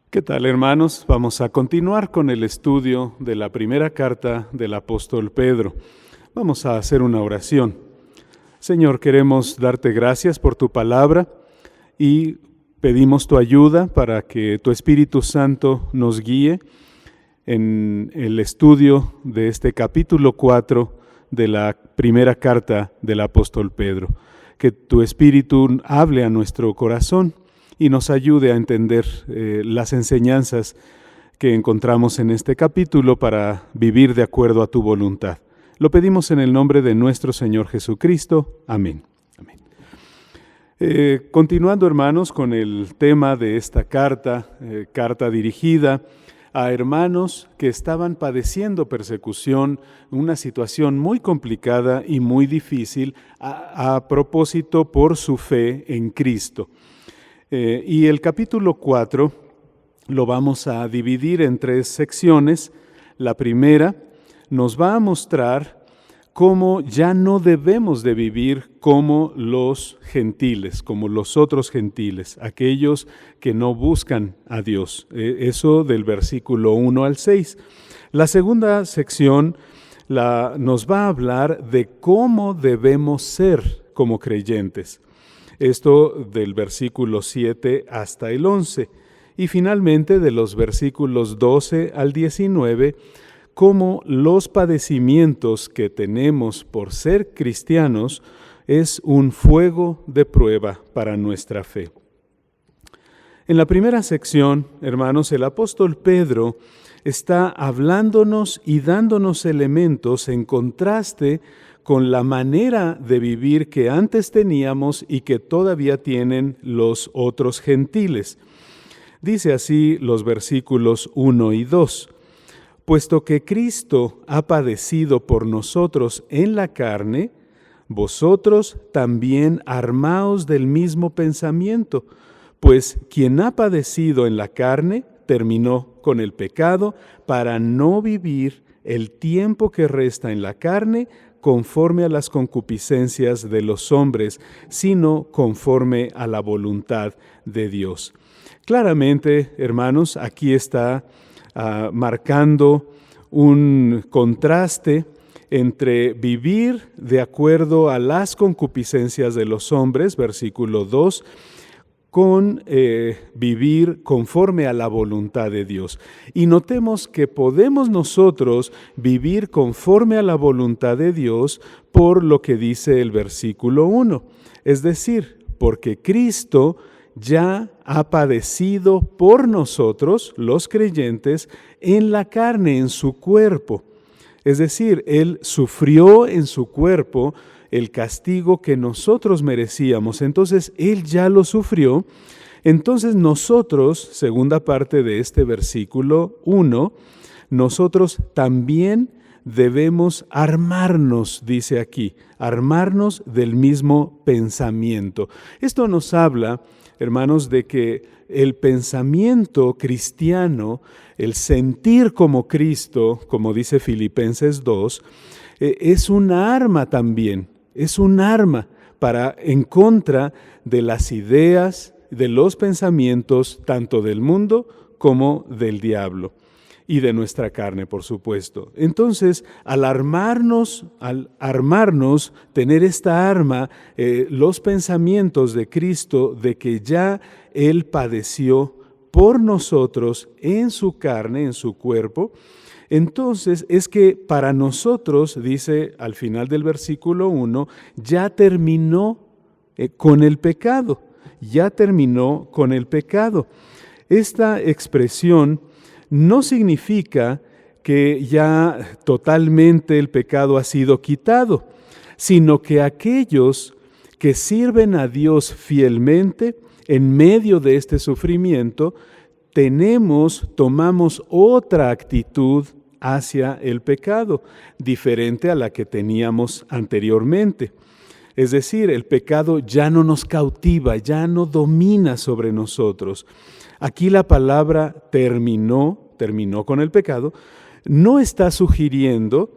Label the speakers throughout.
Speaker 1: ¿Qué tal, hermanos? Vamos a continuar con el estudio de la primera carta del apóstol Pedro. Vamos a hacer una oración. Señor, queremos darte gracias por tu palabra y pedimos tu ayuda para que tu Espíritu Santo nos guíe en el estudio de este capítulo 4 de la primera carta del apóstol Pedro. Que tu Espíritu hable a nuestro corazón y nos ayude a entender las enseñanzas que encontramos en este capítulo para vivir de acuerdo a tu voluntad. Lo pedimos en el nombre de nuestro Señor Jesucristo. Amén. Amén. Continuando, hermanos, con el tema de esta carta dirigida a hermanos que estaban padeciendo persecución, una situación muy complicada y muy difícil a propósito por su fe en Cristo. Y el capítulo 4 lo vamos a dividir en 3 secciones. La primera nos va a mostrar cómo ya no debemos de vivir como los gentiles, como los otros gentiles, aquellos que no buscan a Dios. Eso del versículo 1 al 6. La segunda sección nos va a hablar de cómo debemos ser como creyentes. Esto del versículo 7 hasta el 11. Y finalmente de los versículos 12 al 19, cómo los padecimientos que tenemos por ser cristianos es un fuego de prueba para nuestra fe. En la primera sección, hermanos, el apóstol Pedro está hablándonos y dándonos elementos en contraste con la manera de vivir que antes teníamos y que todavía tienen los otros gentiles. Dice así los versículos 1 y 2. Puesto que Cristo ha padecido por nosotros en la carne, vosotros también armaos del mismo pensamiento, pues quien ha padecido en la carne terminó con el pecado para no vivir el tiempo que resta en la carne conforme a las concupiscencias de los hombres, sino conforme a la voluntad de Dios. Claramente, hermanos, aquí está marcando un contraste entre vivir de acuerdo a las concupiscencias de los hombres, versículo 2, con vivir conforme a la voluntad de Dios. Y notemos que podemos nosotros vivir conforme a la voluntad de Dios por lo que dice el versículo 1. Es decir, porque Cristo ya ha padecido por nosotros, los creyentes, en la carne, en su cuerpo. Es decir, Él sufrió en su cuerpo el castigo que nosotros merecíamos. Entonces, Él ya lo sufrió. Entonces, nosotros, segunda parte de este versículo 1, nosotros también debemos armarnos, dice aquí, armarnos del mismo pensamiento. Esto nos habla, hermanos, de que el pensamiento cristiano, el sentir como Cristo, como dice Filipenses 2, es una arma también, es un arma en contra de las ideas, de los pensamientos, tanto del mundo como del diablo y de nuestra carne, por supuesto. Entonces, al armarnos, tener esta arma, los pensamientos de Cristo, de que ya Él padeció por nosotros en su carne, en su cuerpo, entonces es que para nosotros, dice al final del versículo 1, ya terminó con el pecado, ya terminó con el pecado. Esta expresión no significa que ya totalmente el pecado ha sido quitado, sino que aquellos que sirven a Dios fielmente en medio de este sufrimiento, tomamos otra actitud hacia el pecado, diferente a la que teníamos anteriormente. Es decir, el pecado ya no nos cautiva, ya no domina sobre nosotros. Aquí la palabra terminó con el pecado, no está sugiriendo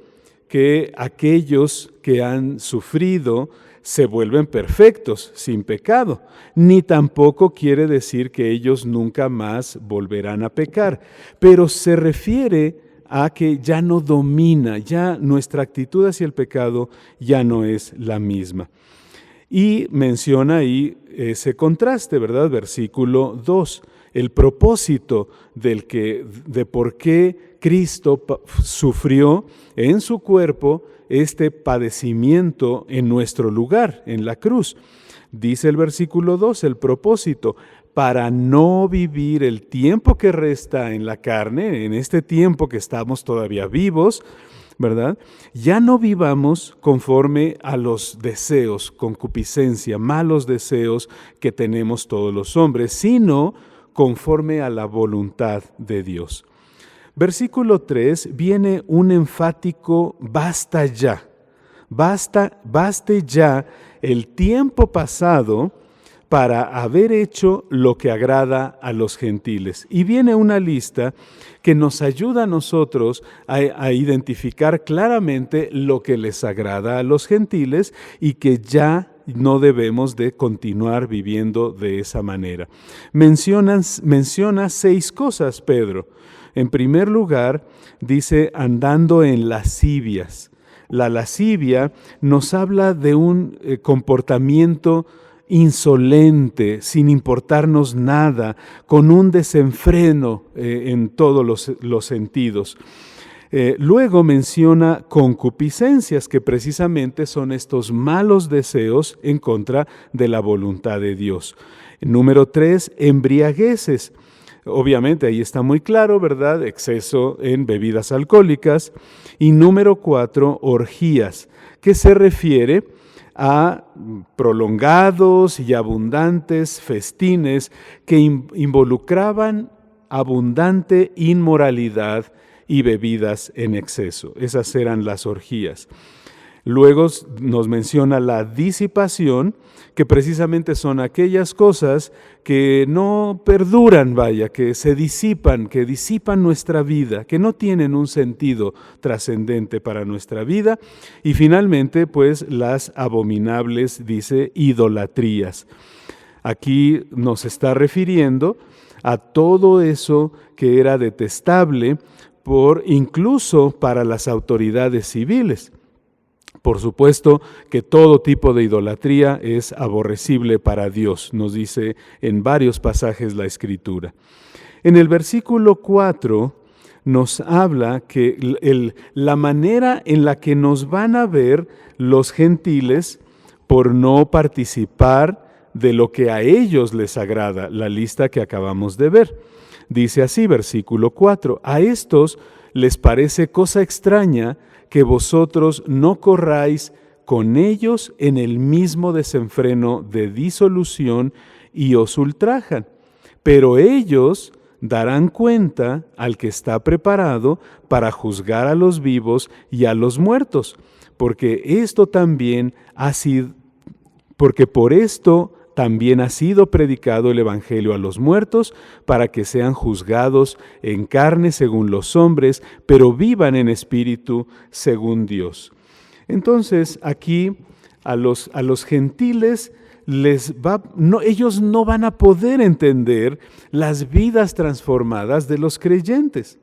Speaker 1: que aquellos que han sufrido se vuelven perfectos, sin pecado, ni tampoco quiere decir que ellos nunca más volverán a pecar, pero se refiere a que ya no domina, ya nuestra actitud hacia el pecado ya no es la misma. Y menciona ahí ese contraste, ¿verdad? Versículo 2, el propósito de por qué Cristo sufrió en su cuerpo este padecimiento en nuestro lugar, en la cruz. Dice el versículo 2, el propósito, para no vivir el tiempo que resta en la carne, en este tiempo que estamos todavía vivos, ¿verdad? Ya no vivamos conforme a los deseos, concupiscencia, malos deseos que tenemos todos los hombres, sino conforme a la voluntad de Dios. Versículo 3 viene un enfático basta ya, baste ya el tiempo pasado para haber hecho lo que agrada a los gentiles. Y viene una lista que nos ayuda a nosotros a identificar claramente lo que les agrada a los gentiles y que ya no debemos de continuar viviendo de esa manera. Menciona 6 cosas, Pedro. En primer lugar, dice andando en lascivias. La lascivia nos habla de un comportamiento insolente, sin importarnos nada, con un desenfreno en todos los sentidos. Luego menciona concupiscencias, que precisamente son estos malos deseos en contra de la voluntad de Dios. Número 3, embriagueces. Obviamente ahí está muy claro, ¿verdad? Exceso en bebidas alcohólicas. Y número 4, orgías, que se refiere a prolongados y abundantes festines que involucraban abundante inmoralidad y bebidas en exceso. Esas eran las orgías. Luego nos menciona la disipación, que precisamente son aquellas cosas que no perduran, que se disipan, que disipan nuestra vida, que no tienen un sentido trascendente para nuestra vida. Y finalmente, pues, las abominables, dice, idolatrías. Aquí nos está refiriendo a todo eso que era detestable incluso para las autoridades civiles. Por supuesto que todo tipo de idolatría es aborrecible para Dios, nos dice en varios pasajes la Escritura. En el versículo 4 nos habla que la manera en la que nos van a ver los gentiles por no participar de lo que a ellos les agrada, la lista que acabamos de ver. Dice así, versículo 4, a estos les parece cosa extraña que vosotros no corráis con ellos en el mismo desenfreno de disolución y os ultrajan. Pero ellos darán cuenta al que está preparado para juzgar a los vivos y a los muertos, porque por esto también ha sido predicado el Evangelio a los muertos, para que sean juzgados en carne según los hombres, pero vivan en espíritu según Dios. Entonces, aquí a los gentiles ellos no van a poder entender las vidas transformadas de los creyentes.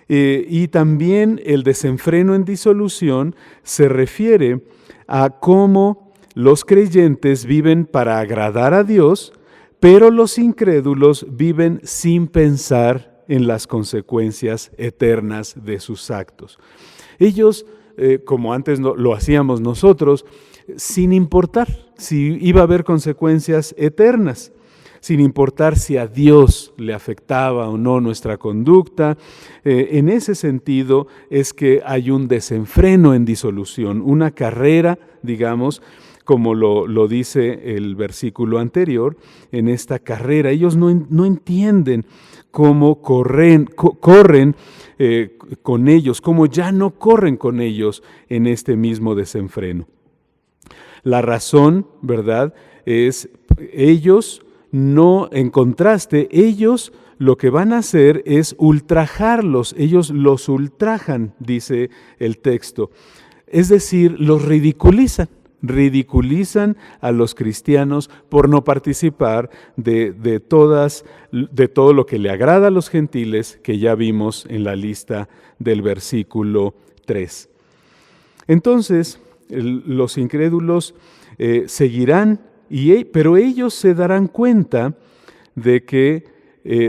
Speaker 1: Y también el desenfreno en disolución se refiere a cómo los creyentes viven para agradar a Dios, pero los incrédulos viven sin pensar en las consecuencias eternas de sus actos. Ellos, como antes lo hacíamos nosotros, sin importar si iba a haber consecuencias eternas, sin importar si a Dios le afectaba o no nuestra conducta. En ese sentido es que hay un desenfreno en disolución, una carrera, digamos, como lo dice el versículo anterior, en esta carrera. Ellos no entienden cómo corren con ellos, cómo ya no corren con ellos en este mismo desenfreno. La razón, ¿verdad?, es ellos no, en contraste, ellos lo que van a hacer es ultrajarlos, ellos los ultrajan, dice el texto, es decir, los ridiculizan. ridiculizan a los cristianos por no participar de todo lo que le agrada a los gentiles, que ya vimos en la lista del versículo 3. Entonces, los incrédulos seguirán, pero ellos se darán cuenta de que,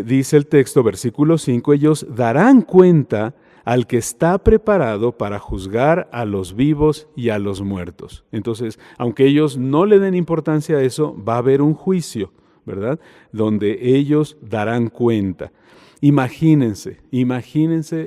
Speaker 1: dice el texto, versículo 5, ellos darán cuenta al que está preparado para juzgar a los vivos y a los muertos. Entonces, aunque ellos no le den importancia a eso, va a haber un juicio, ¿verdad? Donde ellos darán cuenta. Imagínense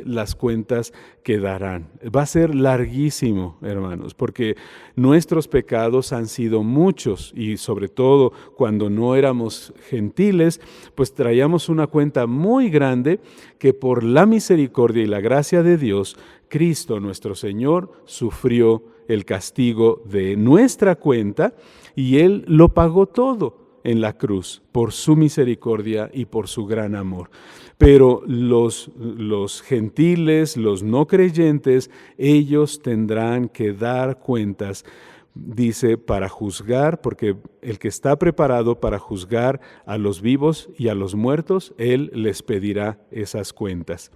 Speaker 1: las cuentas que darán. Va a ser larguísimo, hermanos, porque nuestros pecados han sido muchos y sobre todo cuando no éramos gentiles, pues traíamos una cuenta muy grande que por la misericordia y la gracia de Dios, Cristo nuestro Señor sufrió el castigo de nuestra cuenta y Él lo pagó todo en la cruz por su misericordia y por su gran amor. Pero los gentiles, los no creyentes, ellos tendrán que dar cuentas, dice, para juzgar, porque el que está preparado para juzgar a los vivos y a los muertos, Él les pedirá esas cuentas.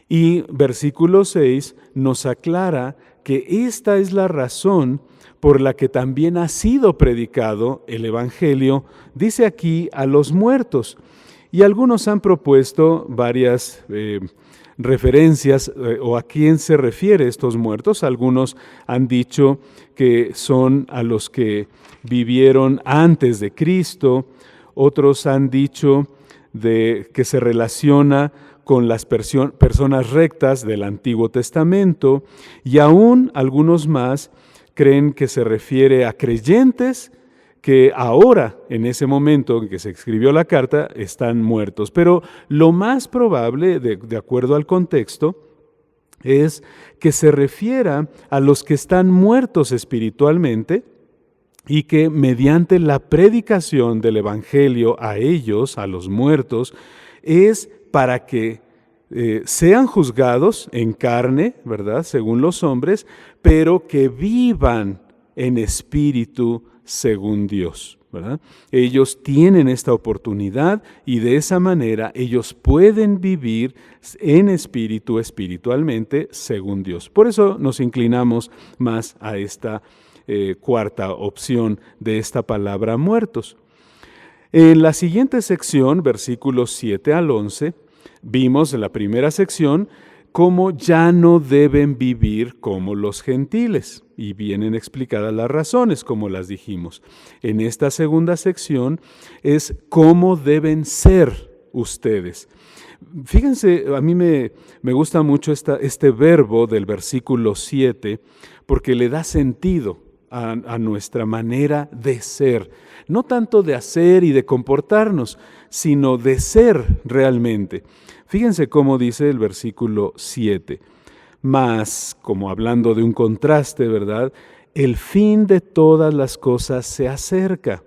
Speaker 1: Y versículo 6 nos aclara que esta es la razón por la que también ha sido predicado el Evangelio, dice aquí, a los muertos. Y algunos han propuesto varias referencias o a quién se refiere estos muertos. Algunos han dicho que son a los que vivieron antes de Cristo, otros han dicho que se relaciona con las personas rectas del Antiguo Testamento, y aún algunos más creen que se refiere a creyentes que ahora, en ese momento en que se escribió la carta, están muertos. Pero lo más probable, de acuerdo al contexto, es que se refiera a los que están muertos espiritualmente y que mediante la predicación del Evangelio a ellos, a los muertos, es para que sean juzgados en carne, ¿verdad?, según los hombres, pero que vivan en espíritu según Dios, ¿verdad? Ellos tienen esta oportunidad y de esa manera ellos pueden vivir en espíritu, espiritualmente, según Dios. Por eso nos inclinamos más a esta cuarta opción de esta palabra muertos. En la siguiente sección, versículos 7 al 11, vimos en la primera sección cómo ya no deben vivir como los gentiles, y vienen explicadas las razones, como las dijimos. En esta segunda sección es cómo deben ser ustedes. Fíjense, a mí me gusta mucho este verbo del versículo 7, porque le da sentido a nuestra manera de ser. No tanto de hacer y de comportarnos, sino de ser realmente. Fíjense cómo dice el versículo 7. Mas, como hablando de un contraste, ¿verdad? El fin de todas las cosas se acerca.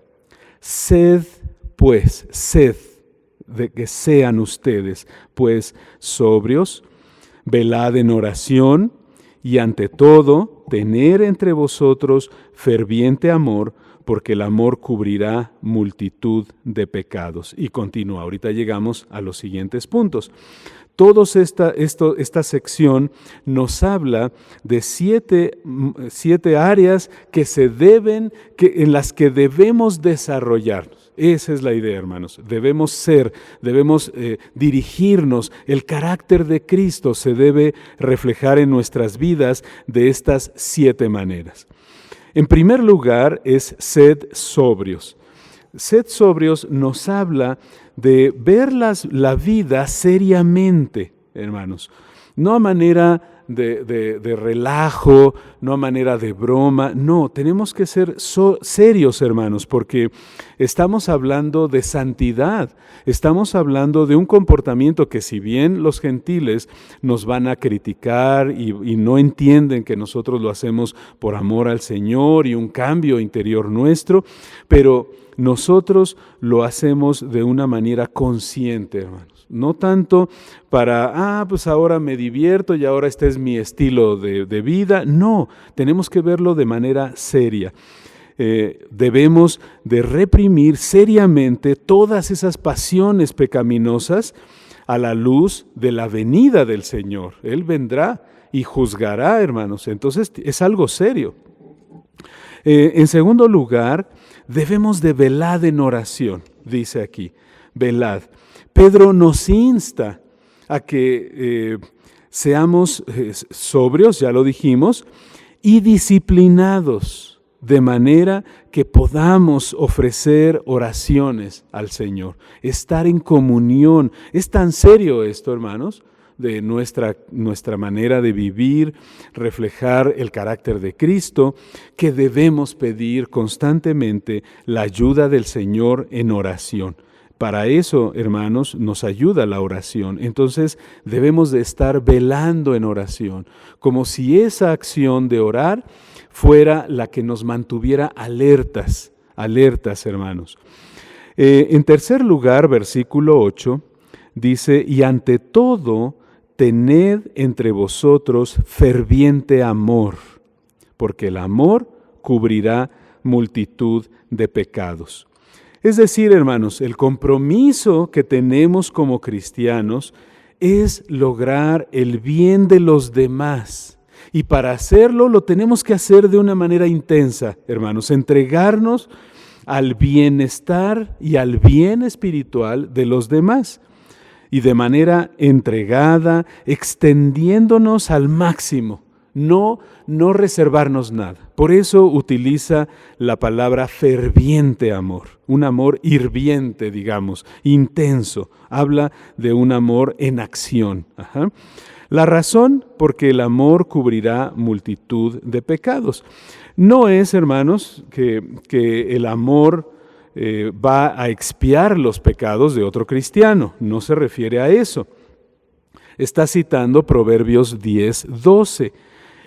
Speaker 1: Sed, de que sean ustedes, pues, sobrios, velad en oración, y ante todo, tener entre vosotros ferviente amor, porque el amor cubrirá multitud de pecados. Y continúa, ahorita llegamos a los siguientes puntos. Esta sección nos habla de siete áreas en las que debemos desarrollarnos. Esa es la idea, hermanos. Debemos dirigirnos. El carácter de Cristo se debe reflejar en nuestras vidas de estas 7 maneras. En primer lugar es sed sobrios. Sed sobrios nos habla de ver la vida seriamente, hermanos. No a manera de relajo, no a manera de broma. No, tenemos que ser serios, hermanos, porque estamos hablando de santidad. Estamos hablando de un comportamiento que, si bien los gentiles nos van a criticar y no entienden que nosotros lo hacemos por amor al Señor y un cambio interior nuestro, pero nosotros lo hacemos de una manera consciente, hermanos. No tanto para, pues ahora me divierto y ahora este es mi estilo de vida. No, tenemos que verlo de manera seria. Debemos de reprimir seriamente todas esas pasiones pecaminosas a la luz de la venida del Señor. Él vendrá y juzgará, hermanos. Entonces es algo serio. En segundo lugar, debemos de velad en oración, dice aquí, velad. Pedro nos insta a que seamos sobrios, ya lo dijimos, y disciplinados, de manera que podamos ofrecer oraciones al Señor, estar en comunión. Es tan serio esto, hermanos, de nuestra manera de vivir, reflejar el carácter de Cristo, que debemos pedir constantemente la ayuda del Señor en oración. Para eso, hermanos, nos ayuda la oración. Entonces, debemos de estar velando en oración, como si esa acción de orar fuera la que nos mantuviera alertas, hermanos. En tercer lugar, versículo 8, dice, y ante todo, tened entre vosotros ferviente amor, porque el amor cubrirá multitud de pecados. Es decir, hermanos, el compromiso que tenemos como cristianos es lograr el bien de los demás. Y para hacerlo lo tenemos que hacer de una manera intensa, hermanos, entregarnos al bienestar y al bien espiritual de los demás. Y de manera entregada, extendiéndonos al máximo, no reservarnos nada. Por eso utiliza la palabra ferviente amor, un amor hirviente, digamos, intenso. Habla de un amor en acción. La razón, porque el amor cubrirá multitud de pecados. No es, hermanos, que el amor va a expiar los pecados de otro cristiano. No se refiere a eso. Está citando Proverbios 10:12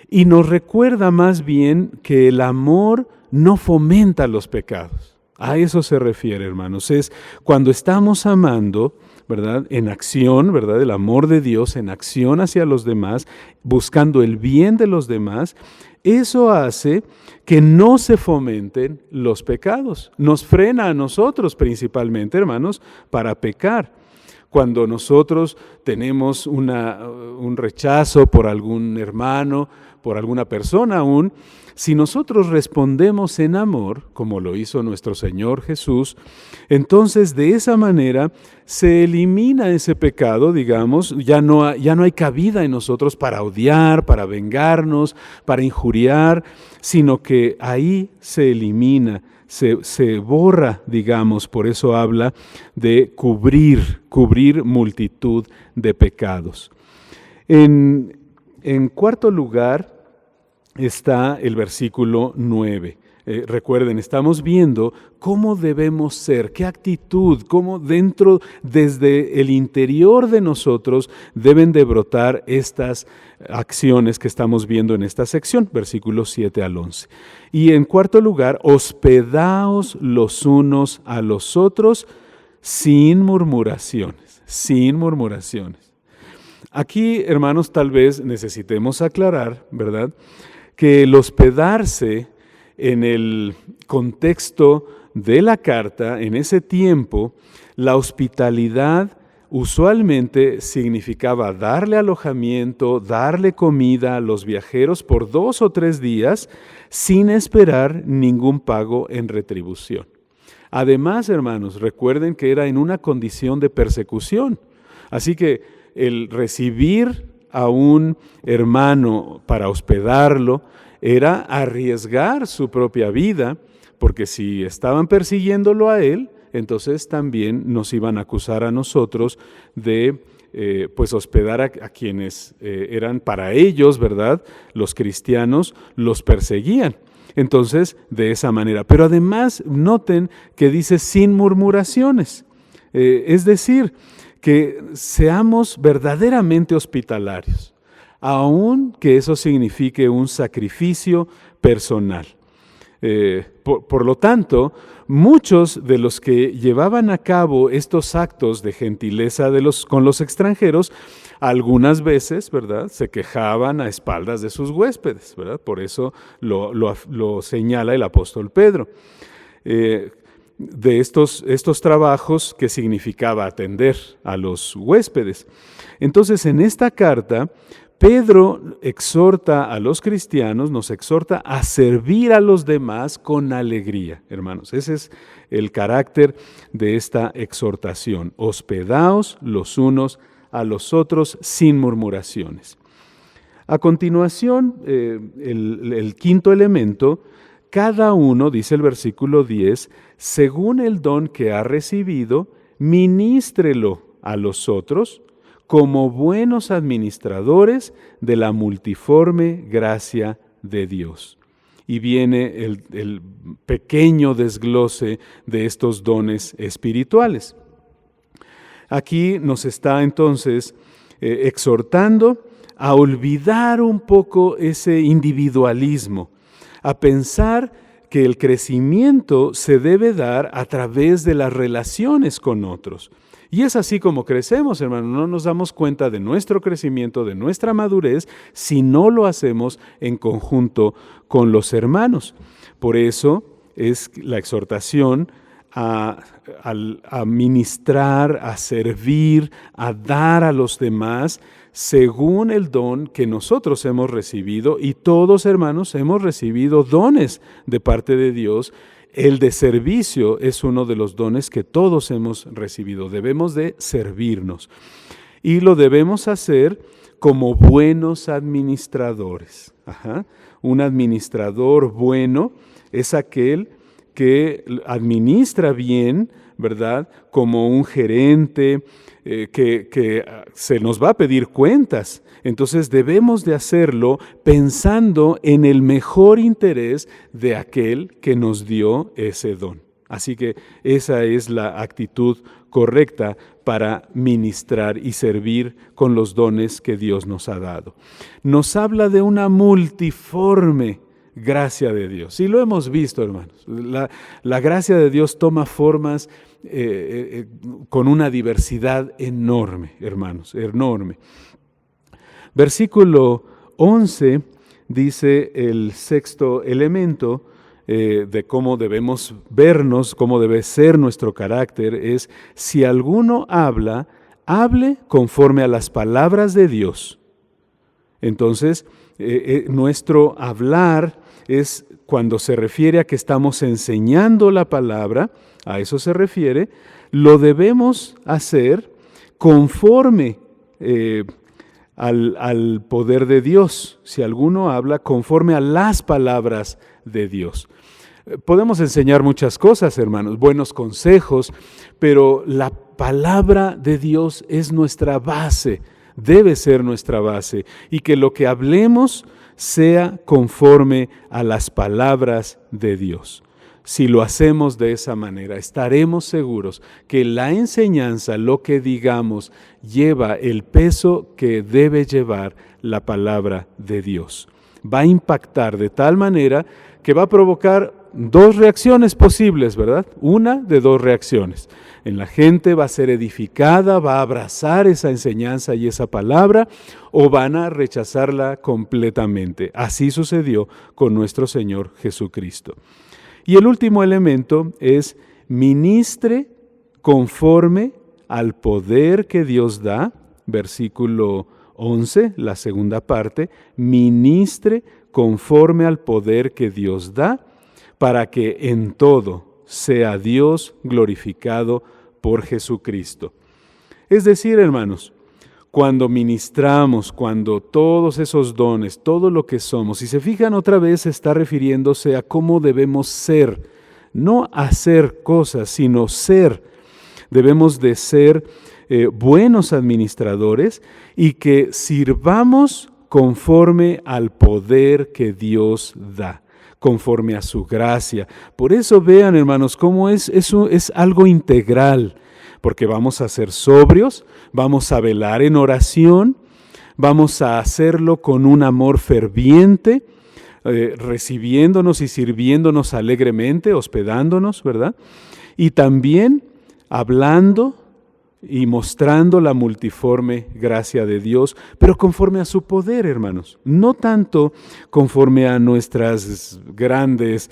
Speaker 1: y nos recuerda más bien que el amor no fomenta los pecados. A eso se refiere, hermanos. Es cuando estamos amando, ¿verdad? En acción, ¿verdad? El amor de Dios en acción hacia los demás, buscando el bien de los demás. Eso hace que no se fomenten los pecados. Nos frena a nosotros principalmente, hermanos, para pecar. Cuando nosotros tenemos un rechazo por algún hermano, por alguna persona aún, si nosotros respondemos en amor, como lo hizo nuestro Señor Jesús, entonces de esa manera se elimina ese pecado, digamos, ya no hay cabida en nosotros para odiar, para vengarnos, para injuriar, sino que ahí se elimina, se borra, digamos, por eso habla de cubrir multitud de pecados. En cuarto lugar está el versículo 9. Recuerden, estamos viendo cómo debemos ser, qué actitud, cómo desde el interior de nosotros deben de brotar estas acciones que estamos viendo en esta sección, versículos 7 al 11. Y en cuarto lugar, hospedaos los unos a los otros sin murmuraciones, Aquí, hermanos, tal vez necesitemos aclarar, ¿verdad?, que el hospedarse en el contexto de la carta, en ese tiempo, la hospitalidad usualmente significaba darle alojamiento, darle comida a los viajeros por 2 o 3 días sin esperar ningún pago en retribución. Además, hermanos, recuerden que era en una condición de persecución. Así que el recibir a un hermano para hospedarlo era arriesgar su propia vida, porque si estaban persiguiéndolo a él, entonces también nos iban a acusar a nosotros de hospedar a quienes eran para ellos, ¿verdad? Los cristianos los perseguían. Entonces, de esa manera. Pero además, noten que dice sin murmuraciones. Es decir, que seamos verdaderamente hospitalarios, aun que eso signifique un sacrificio personal. Por lo tanto, muchos de los que llevaban a cabo estos actos de gentileza con los extranjeros, algunas veces, ¿verdad?, se quejaban a espaldas de sus huéspedes, ¿verdad? Por eso lo señala el apóstol Pedro. De estos trabajos que significaba atender a los huéspedes. Entonces, en esta carta, Pedro exhorta a los cristianos, nos exhorta a servir a los demás con alegría, hermanos. Ese es el carácter de esta exhortación. Hospedaos los unos a los otros sin murmuraciones. A continuación, el quinto elemento, cada uno, dice el versículo 10, según el don que ha recibido, ministrelo a los otros como buenos administradores de la multiforme gracia de Dios. Y viene el pequeño desglose de estos dones espirituales. Aquí nos está entonces exhortando a olvidar un poco ese individualismo, a pensar que el crecimiento se debe dar a través de las relaciones con otros. Y es así como crecemos, hermano. No nos damos cuenta de nuestro crecimiento, de nuestra madurez, si no lo hacemos en conjunto con los hermanos. Por eso es la exhortación a ministrar, a servir, a dar a los demás, según el don que nosotros hemos recibido, y todos, hermanos, hemos recibido dones de parte de Dios. El de servicio es uno de los dones que todos hemos recibido. Debemos de servirnos y lo debemos hacer como buenos administradores. Un administrador bueno es aquel que administra bien, ¿verdad? Como un gerente que se nos va a pedir cuentas. Entonces debemos de hacerlo pensando en el mejor interés de aquel que nos dio ese don. Así que esa es la actitud correcta para ministrar y servir con los dones que Dios nos ha dado. Nos habla de una multiforme gracia de Dios. Y lo hemos visto, hermanos. La gracia de Dios toma formas con una diversidad enorme, hermanos, enorme. Versículo 11 dice el sexto elemento de cómo debemos vernos, cómo debe ser nuestro carácter, es: si alguno habla, hable conforme a las palabras de Dios. Entonces, nuestro hablar es cuando se refiere a que estamos enseñando la palabra, a eso se refiere, lo debemos hacer conforme al poder de Dios. Si alguno habla conforme a las palabras de Dios. Podemos enseñar muchas cosas, hermanos, buenos consejos, pero la palabra de Dios es nuestra base, debe ser nuestra base, y que lo que hablemos sea conforme a las palabras de Dios. Si lo hacemos de esa manera, estaremos seguros que la enseñanza, lo que digamos, lleva el peso que debe llevar la palabra de Dios. Va a impactar de tal manera que va a provocar dos reacciones posibles, ¿verdad? Una de dos reacciones. En la gente va a ser edificada, va a abrazar esa enseñanza y esa palabra, o van a rechazarla completamente. Así sucedió con nuestro Señor Jesucristo. Y el último elemento es: ministre conforme al poder que Dios da. Versículo 11, la segunda parte: ministre conforme al poder que Dios da, para que en todo sea Dios glorificado por Jesucristo. Es decir, hermanos, cuando ministramos, cuando todos esos dones, todo lo que somos, si se fijan otra vez, está refiriéndose a cómo debemos ser, no hacer cosas, sino ser. Debemos de ser buenos administradores y que sirvamos conforme al poder que Dios da, conforme a su gracia. Por eso vean, hermanos, cómo es algo integral, porque vamos a ser sobrios, vamos a velar en oración, vamos a hacerlo con un amor ferviente, recibiéndonos y sirviéndonos alegremente, hospedándonos, ¿verdad? Y también hablando y mostrando la multiforme gracia de Dios, pero conforme a su poder, hermanos. No tanto conforme a nuestras grandes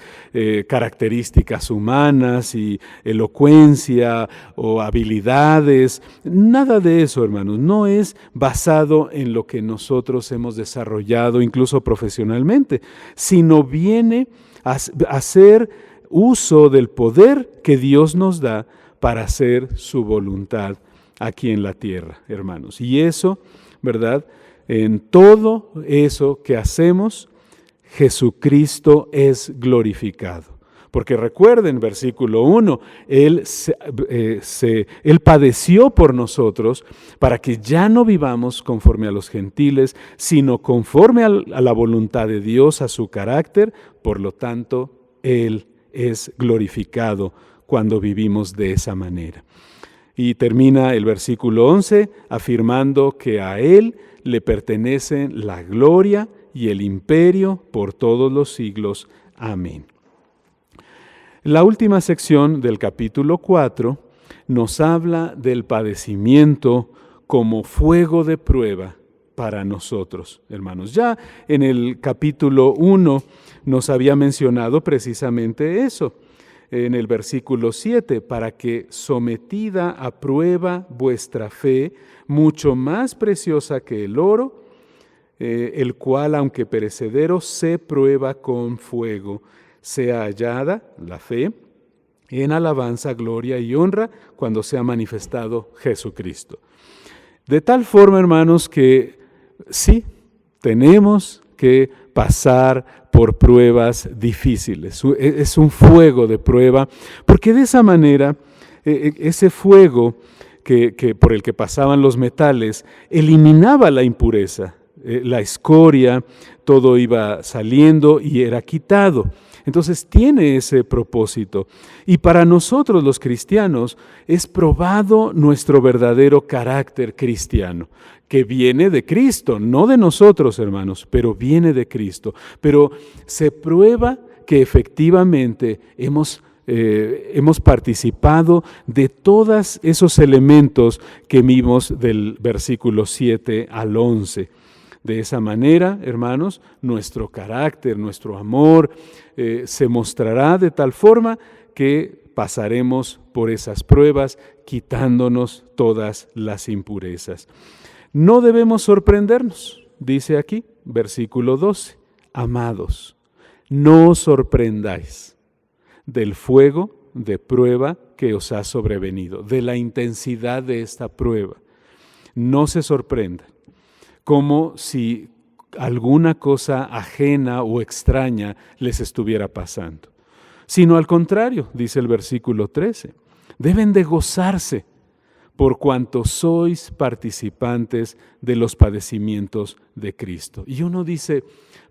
Speaker 1: características humanas y elocuencia o habilidades. Nada de eso, hermanos. No es basado en lo que nosotros hemos desarrollado, incluso profesionalmente, sino viene a hacer uso del poder que Dios nos da para hacer su voluntad aquí en la tierra, hermanos. Y eso, ¿verdad? En todo eso que hacemos, Jesucristo es glorificado. Porque recuerden, versículo 1, Él padeció por nosotros para que ya no vivamos conforme a los gentiles, sino conforme a la voluntad de Dios, a su carácter. Por lo tanto, Él es glorificado cuando vivimos de esa manera. Y termina el versículo 11 afirmando que a Él le pertenecen la gloria y el imperio por todos los siglos. Amén. La última sección del capítulo 4 nos habla del padecimiento como fuego de prueba para nosotros, hermanos. Ya en el capítulo 1 nos había mencionado precisamente eso. En el versículo 7, para que sometida a prueba vuestra fe, mucho más preciosa que el oro, el cual, aunque perecedero, se prueba con fuego, sea hallada, la fe, en alabanza, gloria y honra, cuando sea manifestado Jesucristo. De tal forma, hermanos, que sí, tenemos que pasar por pruebas difíciles. Es un fuego de prueba, porque de esa manera, ese fuego que por el que pasaban los metales, eliminaba la impureza, la escoria, todo iba saliendo y era quitado. Entonces tiene ese propósito. Y para nosotros los cristianos es probado nuestro verdadero carácter cristiano, que viene de Cristo, no de nosotros, hermanos, pero viene de Cristo. Pero se prueba que efectivamente hemos participado de todos esos elementos que vimos del versículo 7 al 11. De esa manera, hermanos, nuestro carácter, nuestro amor se mostrará de tal forma que pasaremos por esas pruebas quitándonos todas las impurezas. No debemos sorprendernos, dice aquí, versículo 12. Amados, no os sorprendáis del fuego de prueba que os ha sobrevenido, de la intensidad de esta prueba. No se sorprendan, como si alguna cosa ajena o extraña les estuviera pasando, sino al contrario, dice el versículo 13, deben de gozarse por cuanto sois participantes de los padecimientos de Cristo. Y uno dice,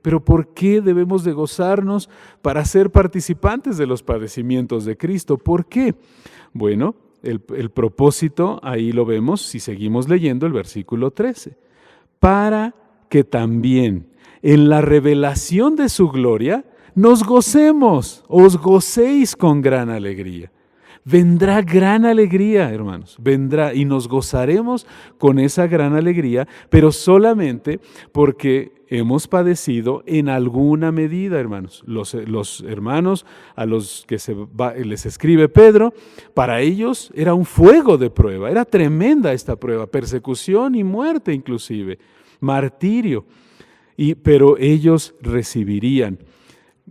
Speaker 1: ¿pero por qué debemos de gozarnos para ser participantes de los padecimientos de Cristo? ¿Por qué? Bueno, el propósito ahí lo vemos si seguimos leyendo el versículo 13. Para que también en la revelación de su gloria nos gocemos, os gocéis con gran alegría. Vendrá gran alegría, hermanos, vendrá y nos gozaremos con esa gran alegría, pero solamente porque hemos padecido en alguna medida, hermanos. Los hermanos a los que les escribe Pedro, para ellos era un fuego de prueba, era tremenda esta prueba, persecución y muerte inclusive, martirio. Pero ellos recibirían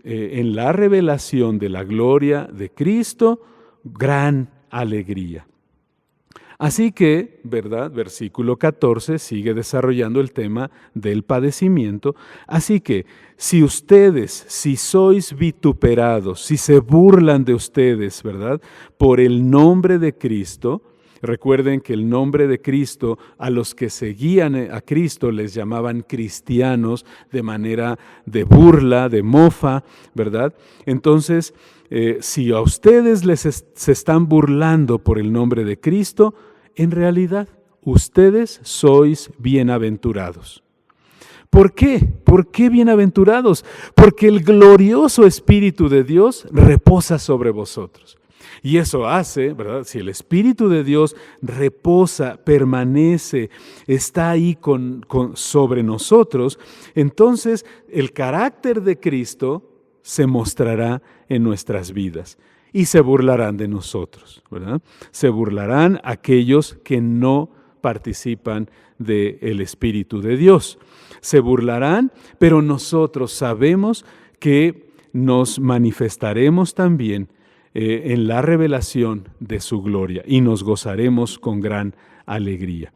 Speaker 1: en la revelación de la gloria de Cristo gran alegría. Así que, ¿verdad? Versículo 14 sigue desarrollando el tema del padecimiento. Así que, si sois vituperados, si se burlan de ustedes, ¿verdad? Por el nombre de Cristo, recuerden que el nombre de Cristo, a los que seguían a Cristo les llamaban cristianos de manera de burla, de mofa, ¿verdad? Entonces, si a ustedes se están burlando por el nombre de Cristo, en realidad ustedes sois bienaventurados. ¿Por qué? ¿Por qué bienaventurados? Porque el glorioso Espíritu de Dios reposa sobre vosotros. Y eso hace, ¿verdad? Si el Espíritu de Dios reposa, permanece, está ahí sobre nosotros, entonces el carácter de Cristo se mostrará en nuestras vidas y se burlarán de nosotros, ¿verdad? Se burlarán aquellos que no participan del Espíritu de Dios. Se burlarán, pero nosotros sabemos que nos manifestaremos también en la revelación de su gloria y nos gozaremos con gran alegría.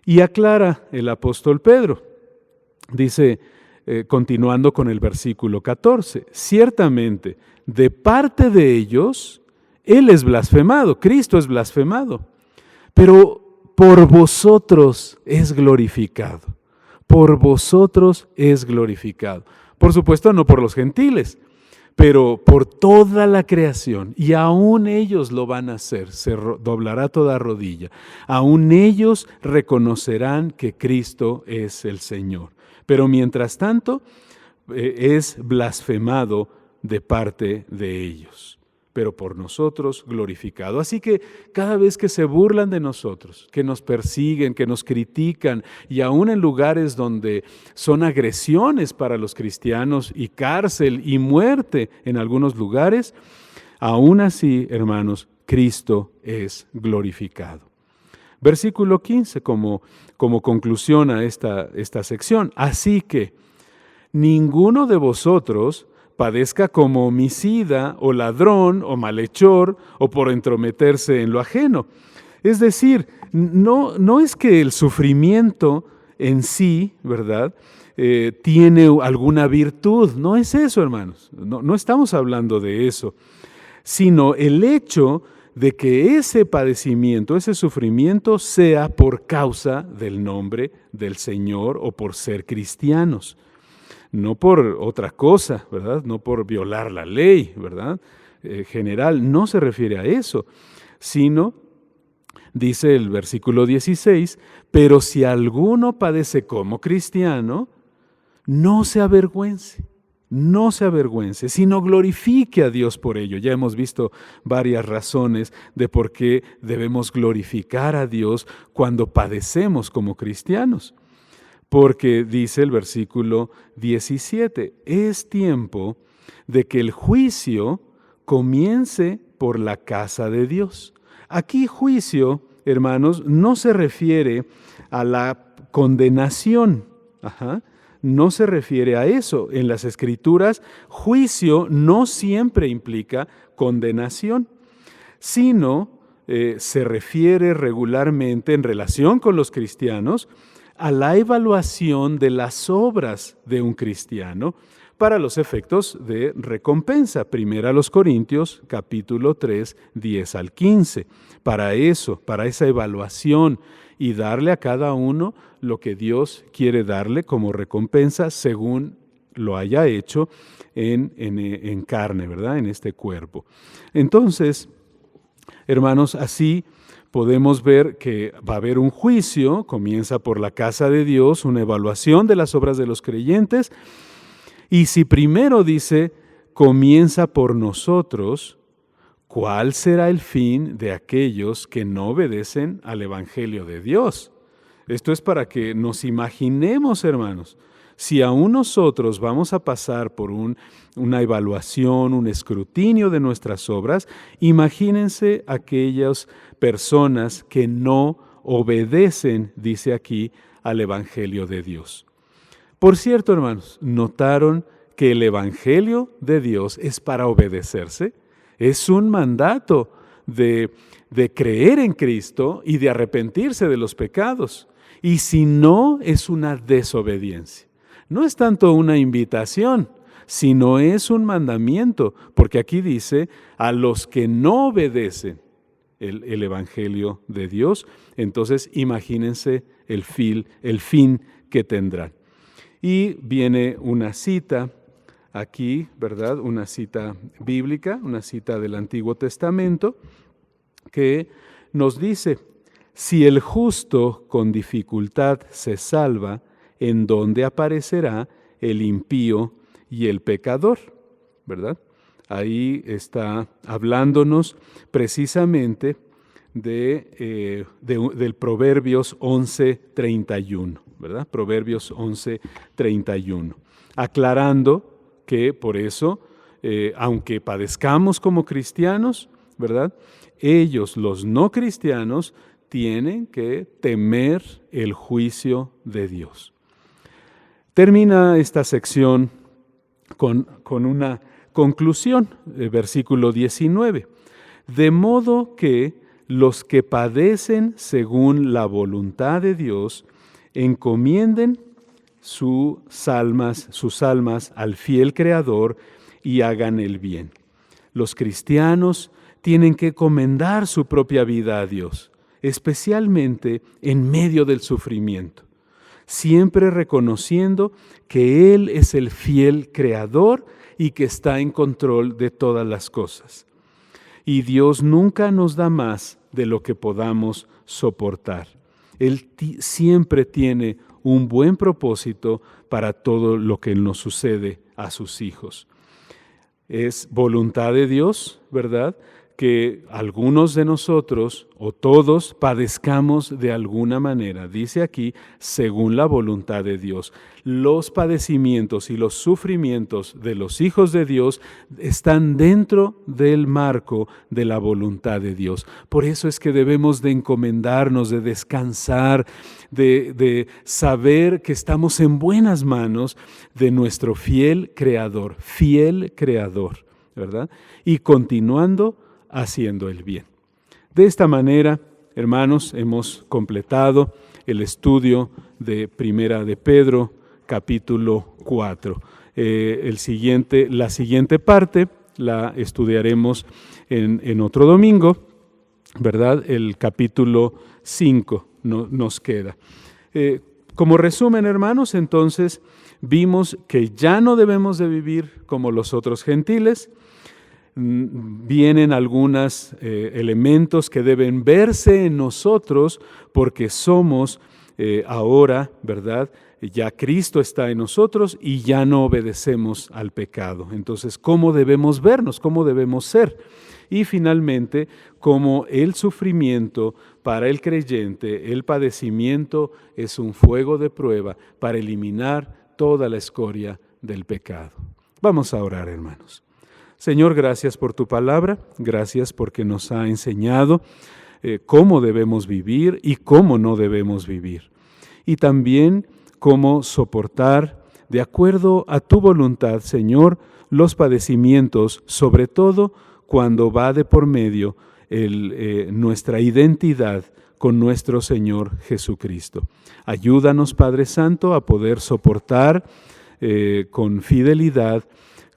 Speaker 1: Y aclara el apóstol Pedro, dice, continuando con el versículo 14, ciertamente de parte de ellos Él es blasfemado, Cristo es blasfemado, pero por vosotros es glorificado, por vosotros es glorificado. Por supuesto no por los gentiles, pero por toda la creación, y aún ellos lo van a hacer, se doblará toda rodilla, aún ellos reconocerán que Cristo es el Señor. Pero mientras tanto, es blasfemado de parte de ellos, pero por nosotros glorificado. Así que cada vez que se burlan de nosotros, que nos persiguen, que nos critican, y aún en lugares donde son agresiones para los cristianos y cárcel y muerte en algunos lugares, aún así, hermanos, Cristo es glorificado. Versículo 15, como conclusión a esta sección. Así que ninguno de vosotros padezca como homicida o ladrón o malhechor o por entrometerse en lo ajeno. Es decir, no es que el sufrimiento en sí, ¿verdad?, tiene alguna virtud. No es eso, hermanos. No estamos hablando de eso, sino el hecho de que ese padecimiento, ese sufrimiento sea por causa del nombre del Señor o por ser cristianos. No por otra cosa, ¿verdad? No por violar la ley, ¿verdad? General, no se refiere a eso, sino, dice el versículo 16, pero si alguno padece como cristiano, no se avergüence, sino glorifique a Dios por ello. Ya hemos visto varias razones de por qué debemos glorificar a Dios cuando padecemos como cristianos. Porque dice el versículo 17, es tiempo de que el juicio comience por la casa de Dios. Aquí juicio, hermanos, no se refiere a la condenación, no se refiere a eso. En las Escrituras, juicio no siempre implica condenación, sino se refiere regularmente en relación con los cristianos a la evaluación de las obras de un cristiano para los efectos de recompensa. Primera a los Corintios, capítulo 3, 10 al 15. Para eso, para esa evaluación y darle a cada uno lo que Dios quiere darle como recompensa según lo haya hecho en carne, ¿verdad? En este cuerpo. Entonces, hermanos, así podemos ver que va a haber un juicio, comienza por la casa de Dios, una evaluación de las obras de los creyentes, y si primero dice, comienza por nosotros, ¿cuál será el fin de aquellos que no obedecen al Evangelio de Dios? Esto es para que nos imaginemos, hermanos, si aún nosotros vamos a pasar por una evaluación, un escrutinio de nuestras obras, imagínense aquellas personas que no obedecen, dice aquí, al Evangelio de Dios. Por cierto, hermanos, ¿notaron que el Evangelio de Dios es para obedecerse? Es un mandato de creer en Cristo y de arrepentirse de los pecados. Y si no, es una desobediencia. No es tanto una invitación, sino es un mandamiento, porque aquí dice, a los que no obedecen el Evangelio de Dios, entonces imagínense el fin que tendrán. Y viene una cita aquí, ¿verdad? Una cita bíblica, una cita del Antiguo Testamento, que nos dice, si el justo con dificultad se salva, en donde aparecerá el impío y el pecador, ¿verdad? Ahí está hablándonos precisamente del Proverbios 11:31, ¿verdad? Proverbios 11:31, aclarando que por eso, aunque padezcamos como cristianos, ¿verdad? Ellos, los no cristianos, tienen que temer el juicio de Dios. Termina esta sección con una conclusión, versículo 19. De modo que los que padecen según la voluntad de Dios encomienden sus almas al fiel Creador y hagan el bien. Los cristianos tienen que encomendar su propia vida a Dios, especialmente en medio del sufrimiento, siempre reconociendo que Él es el fiel Creador y que está en control de todas las cosas. Y Dios nunca nos da más de lo que podamos soportar. Él siempre tiene un buen propósito para todo lo que nos sucede a sus hijos. Es voluntad de Dios, ¿verdad?, que algunos de nosotros o todos padezcamos de alguna manera. Dice aquí, según la voluntad de Dios. Los padecimientos y los sufrimientos de los hijos de Dios están dentro del marco de la voluntad de Dios. Por eso es que debemos de encomendarnos, de descansar, de saber que estamos en buenas manos de nuestro fiel Creador, ¿verdad? Y continuando haciendo el bien. De esta manera, hermanos, hemos completado el estudio de Primera de Pedro, capítulo 4. La siguiente parte la estudiaremos en otro domingo, ¿verdad? El capítulo 5 nos queda. Como resumen, hermanos, entonces vimos que ya no debemos de vivir como los otros gentiles. Vienen algunos elementos que deben verse en nosotros porque somos ahora, ¿verdad? Ya Cristo está en nosotros y ya no obedecemos al pecado. Entonces, ¿cómo debemos vernos? ¿Cómo debemos ser? Y finalmente, como el sufrimiento para el creyente, el padecimiento es un fuego de prueba para eliminar toda la escoria del pecado. Vamos a orar, hermanos. Señor, gracias por tu palabra, gracias porque nos ha enseñado cómo debemos vivir y cómo no debemos vivir. Y también cómo soportar, de acuerdo a tu voluntad, Señor, los padecimientos, sobre todo cuando va de por medio nuestra identidad con nuestro Señor Jesucristo. Ayúdanos, Padre Santo, a poder soportar con fidelidad,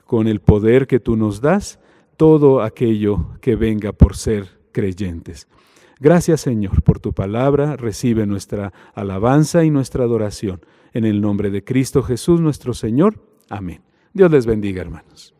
Speaker 1: con el poder que tú nos das, todo aquello que venga por ser creyentes. Gracias, Señor, por tu palabra. Recibe nuestra alabanza y nuestra adoración. En el nombre de Cristo Jesús, nuestro Señor. Amén. Dios les bendiga, hermanos.